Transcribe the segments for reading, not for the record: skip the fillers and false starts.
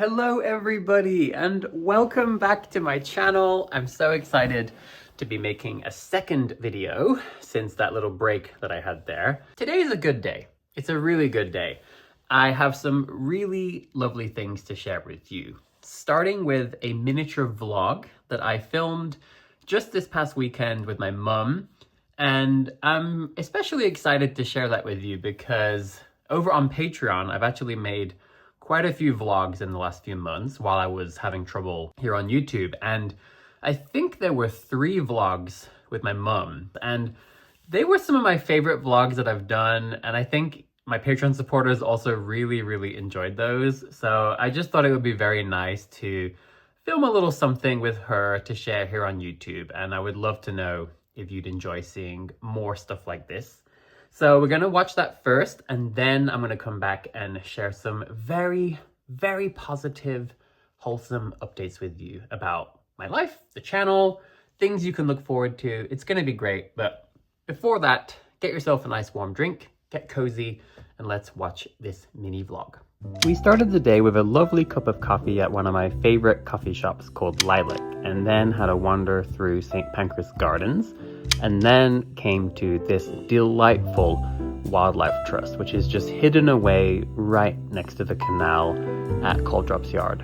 Hello everybody and welcome back to my channel. I'm so excited to be making a second video since that little break that I had there. Today is a good day. It's a really good day. I have some really lovely things to share with you, starting with a miniature vlog that I filmed just this past weekend with my mum. And I'm especially excited to share that with you because over on Patreon, I've actually made quite a few vlogs in the last few months while I was having trouble here on YouTube. And I think there were 3 vlogs with my mum, and they were some of my favorite vlogs that I've done. And I think my Patreon supporters also really enjoyed those. So I just thought it would be very nice to film a little something with her to share here on YouTube. And I would love to know if you'd enjoy seeing more stuff like this. So we're going to watch that first, and then I'm going to come back and share some very positive, wholesome updates with you about my life, the channel, things you can look forward to. It's going to be great. But before that, get yourself a nice warm drink, get cozy, and let's watch this mini vlog. We started the day with a lovely cup of coffee at one of my favorite coffee shops called Lilac, and then had a wander through St. Pancras Gardens, and then came to this delightful wildlife trust, which is just hidden away right next to the canal at Coldrops Yard.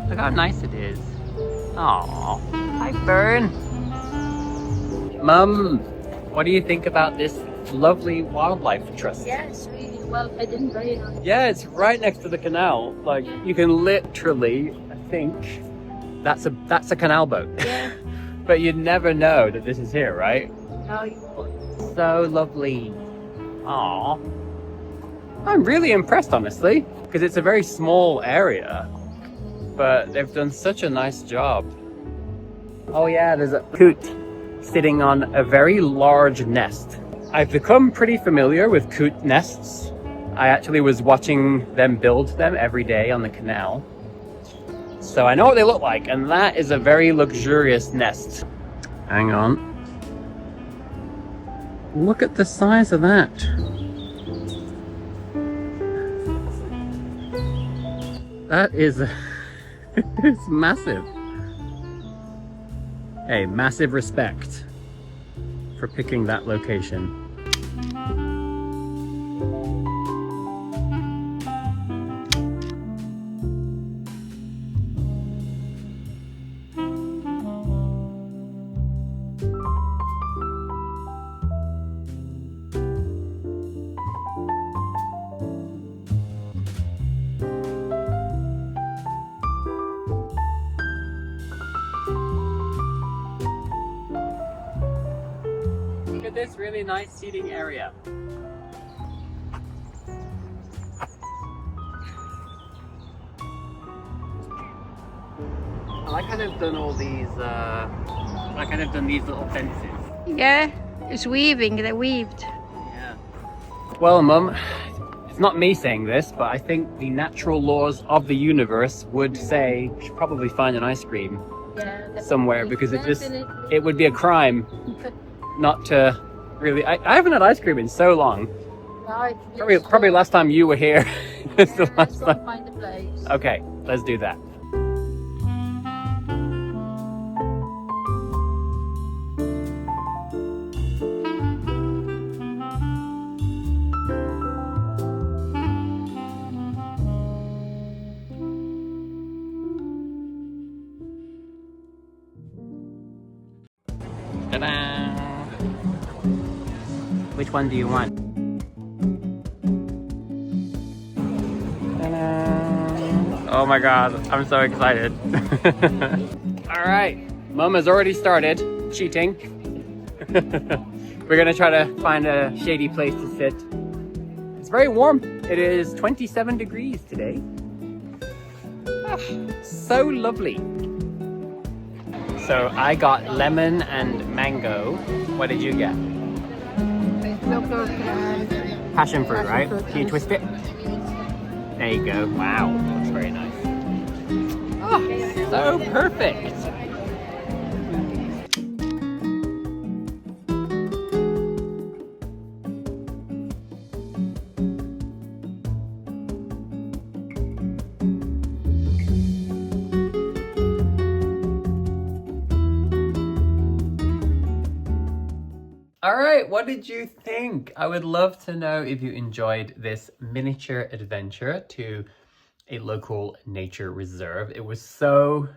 Look how nice it is. Aww. Hi, Fern. Mum, what do you think about this lovely wildlife trust? Yeah, it's really well hidden, very nice. Yeah, it's right next to the canal. Like, you can literally, I think, that's a canal boat. Yeah. But you'd never know that this is here, right? No, you won't. So lovely. Aww. I'm really impressed, honestly, because it's a very small area, but they've done such a nice job. Oh yeah, there's a coot sitting on a very large nest. I've become pretty familiar with coot nests. I actually was watching them build them every day on the canal. So I know what they look like, and that is a very luxurious nest. Hang on. Look at the size of that. That is it's massive. Hey, massive respect for picking that location. Look at this really nice seating area. I like how they've done all these, these little fences. Yeah, it's weaving, they're weaved. Yeah. Well, Mum, it's not me saying this, but I think the natural laws of the universe would say we should probably find an ice cream somewhere, because it would be a crime not to really. I haven't had ice cream in so long. No, Probably last time you were here. It's the last let's go time. find a place. Okay, let's do that. Ta-da! Which one do you want? Ta-da! Oh my god, I'm so excited. Alright, Mum has already started cheating. We're gonna try to find a shady place to sit. It's very warm. It is 27 degrees today. Ah, so lovely. So I got lemon and mango. What did you get? Passion fruit, right? Can you twist it? There you go. Wow, looks very nice. Oh, so perfect. All right, what did you think? I would love to know if you enjoyed this miniature adventure to a local nature reserve. It was so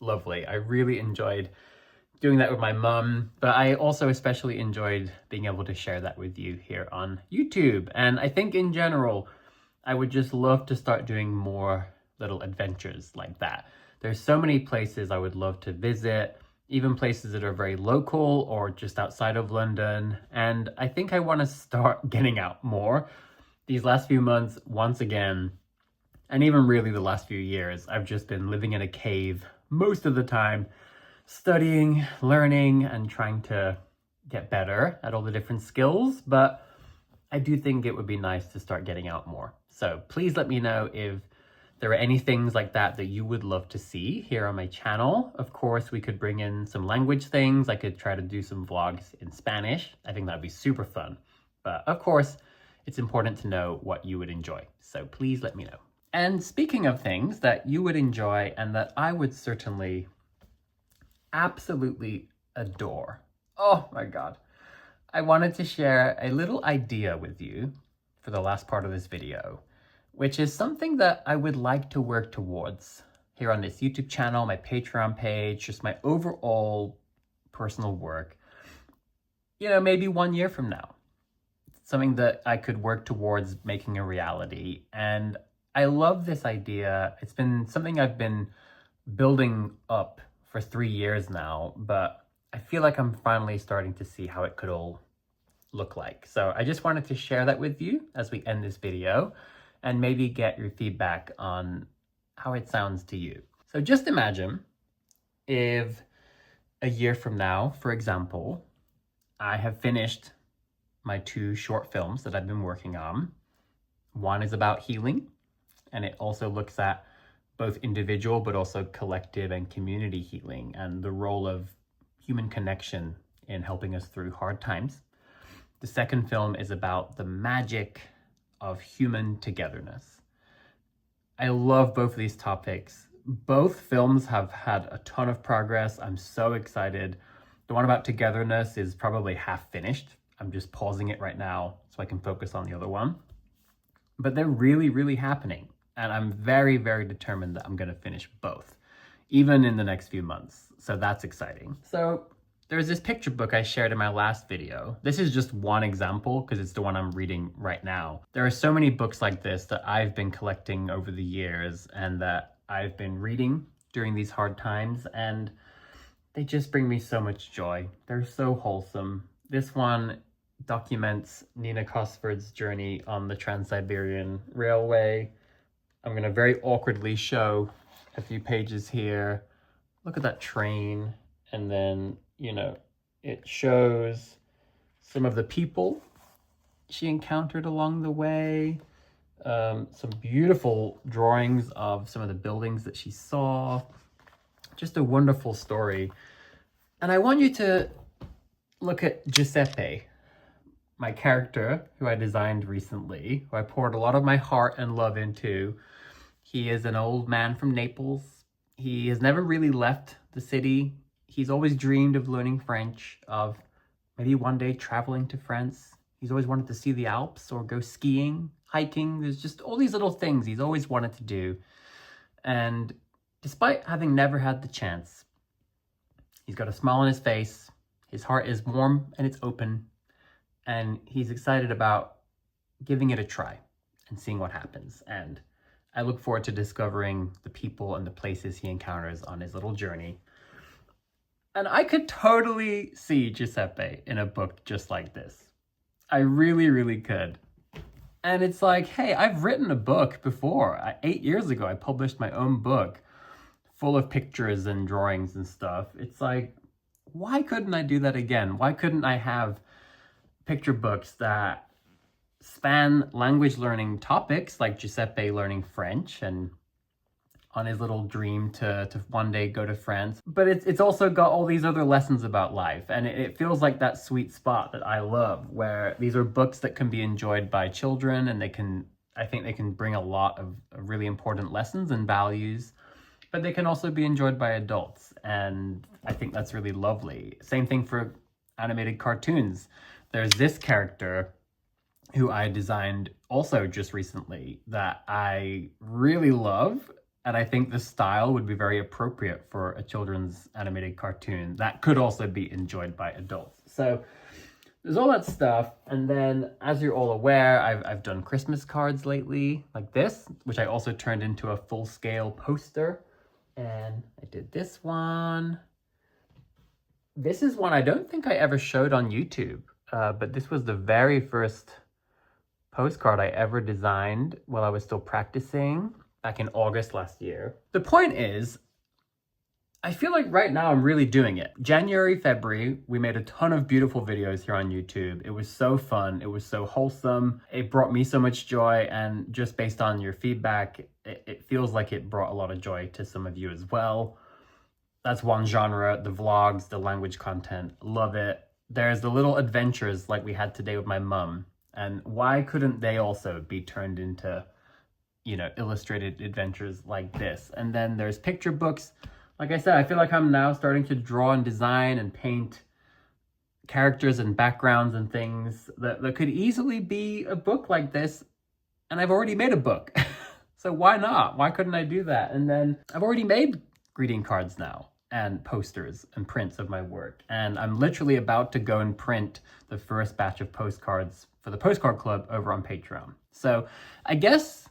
lovely. I really enjoyed doing that with my mum, but I also especially enjoyed being able to share that with you here on YouTube. And I think in general, I would just love to start doing more little adventures like that. There's so many places I would love to visit, even places that are very local or just outside of London. And I think I want to start getting out more. These last few months, once again, and even really the last few years, I've just been living in a cave most of the time, studying, learning, and trying to get better at all the different skills. But I do think it would be nice to start getting out more. So please let me know if there are any things like that that you would love to see here on my channel. Of course, we could bring in some language things. I could try to do some vlogs in Spanish. I think that'd be super fun. But of course, it's important to know what you would enjoy. So please let me know. And speaking of things that you would enjoy and that I would certainly absolutely adore. Oh my God. I wanted to share a little idea with you for the last part of this video, which is something that I would like to work towards here on this YouTube channel, my Patreon page, just my overall personal work, you know, maybe 1 year from now. Something that I could work towards making a reality. And I love this idea. It's been something I've been building up for 3 years now, but I feel like I'm finally starting to see how it could all look like. So I just wanted to share that with you as we end this video and maybe get your feedback on how it sounds to you. So just imagine if a year from now, for example, I have finished my 2 short films that I've been working on. One is about healing, and it also looks at both individual but also collective and community healing and the role of human connection in helping us through hard times. The second film is about the magic of human togetherness. I love both of these topics. Both films have had a ton of progress. I'm so excited. The one about togetherness is probably half finished. I'm just pausing it right now so I can focus on the other one. But they're really, really happening. And I'm very, very determined that I'm going to finish both, even in the next few months. So that's exciting. So there's this picture book I shared in my last video. This is just one example because it's the one I'm reading right now. There are so many books like this that I've been collecting over the years and that I've been reading during these hard times, and they just bring me so much joy. They're so wholesome. This one documents Nina Cosford's journey on the Trans-Siberian Railway. I'm going to very awkwardly show a few pages here. Look at that train. And then, you know, it shows some of the people she encountered along the way. Some beautiful drawings of some of the buildings that she saw. Just a wonderful story. And I want you to look at Giuseppe, my character, who I designed recently, who I poured a lot of my heart and love into. He is an old man from Naples. He has never really left the city. He's always dreamed of learning French, of maybe one day traveling to France. He's always wanted to see the Alps or go skiing, hiking. There's just all these little things he's always wanted to do. And despite having never had the chance, he's got a smile on his face. His heart is warm and it's open. And he's excited about giving it a try and seeing what happens. And I look forward to discovering the people and the places he encounters on his little journey. And I could totally see Giuseppe in a book just like this. I really, really could. And it's like, hey, I've written a book before. 8 years ago, I published my own book full of pictures and drawings and stuff. It's like, why couldn't I do that again? Why couldn't I have picture books that span language learning topics, like Giuseppe learning French and on his little dream to one day go to France. But it's also got all these other lessons about life. And it feels like that sweet spot that I love, where these are books that can be enjoyed by children, and I think they can bring a lot of really important lessons and values, but they can also be enjoyed by adults. And I think that's really lovely. Same thing for animated cartoons. There's this character who I designed also just recently that I really love. And I think the style would be very appropriate for a children's animated cartoon that could also be enjoyed by adults. So there's all that stuff. And then, as you're all aware, I've done Christmas cards lately, like this, which I also turned into a full-scale poster. And I did this one. This is one I don't think I ever showed on YouTube, but this was the very first postcard I ever designed while I was still practicing back in August last year. The point is, I feel like right now I'm really doing it. January, February, we made a ton of beautiful videos here on YouTube. It was so fun. It was so wholesome. It brought me so much joy, and just based on your feedback, it feels like it brought a lot of joy to some of you as well. That's one genre, the vlogs, the language content, love it. There's the little adventures like we had today with my mum. And why couldn't they also be turned into, you know, illustrated adventures like this? And then there's picture books. Like I said, I feel like I'm now starting to draw and design and paint characters and backgrounds and things that could easily be a book like this. And I've already made a book. So why not? Why couldn't I do that? And then I've already made greeting cards now, and posters and prints of my work. And I'm literally about to go and print the first batch of postcards for the Postcard Club over on Patreon. So I guess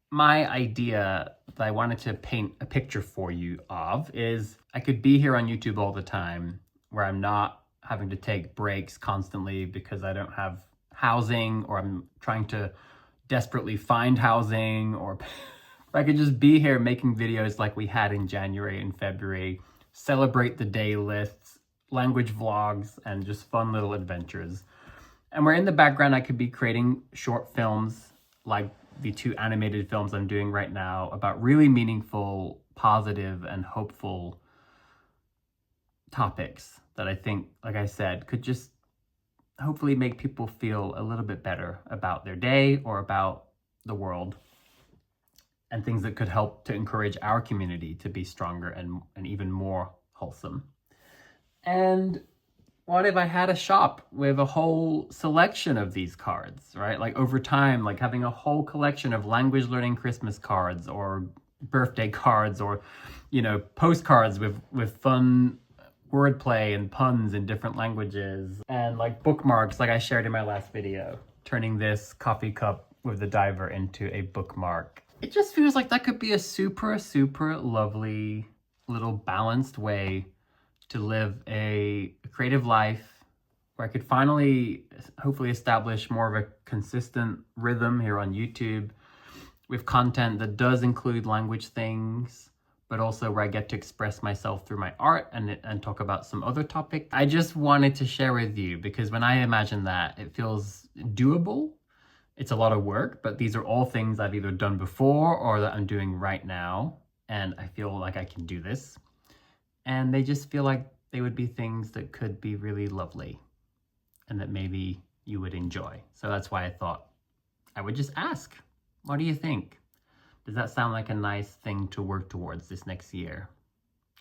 my idea that I wanted to paint a picture for you of is I could be here on YouTube all the time where I'm not having to take breaks constantly because I don't have housing, or I'm trying to desperately find housing, or I could just be here making videos like we had in January and February, celebrate the day lists, language vlogs, and just fun little adventures. And where in the background I could be creating short films like the 2 animated films I'm doing right now about really meaningful, positive, and hopeful topics that I think, like I said, could just hopefully make people feel a little bit better about their day or about the world, and things that could help to encourage our community to be stronger and even more wholesome. And what if I had a shop with a whole selection of these cards, right? Like over time, like having a whole collection of language learning Christmas cards or birthday cards, or, you know, postcards with fun wordplay and puns in different languages, and like bookmarks like I shared in my last video, turning this coffee cup with the diver into a bookmark. It just feels like that could be a super, super lovely little balanced way to live a creative life where I could finally, hopefully, establish more of a consistent rhythm here on YouTube with content that does include language things, but also where I get to express myself through my art and talk about some other topic. I just wanted to share with you because when I imagine that, it feels doable. It's a lot of work, but these are all things I've either done before or that I'm doing right now. And I feel like I can do this. And they just feel like they would be things that could be really lovely and that maybe you would enjoy. So that's why I thought I would just ask, what do you think? Does that sound like a nice thing to work towards this next year?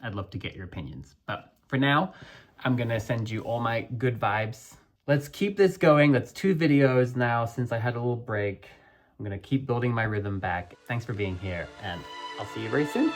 I'd love to get your opinions. But for now, I'm gonna send you all my good vibes. Let's keep this going. That's 2 videos now since I had a little break. I'm gonna keep building my rhythm back. Thanks for being here, and I'll see you very soon.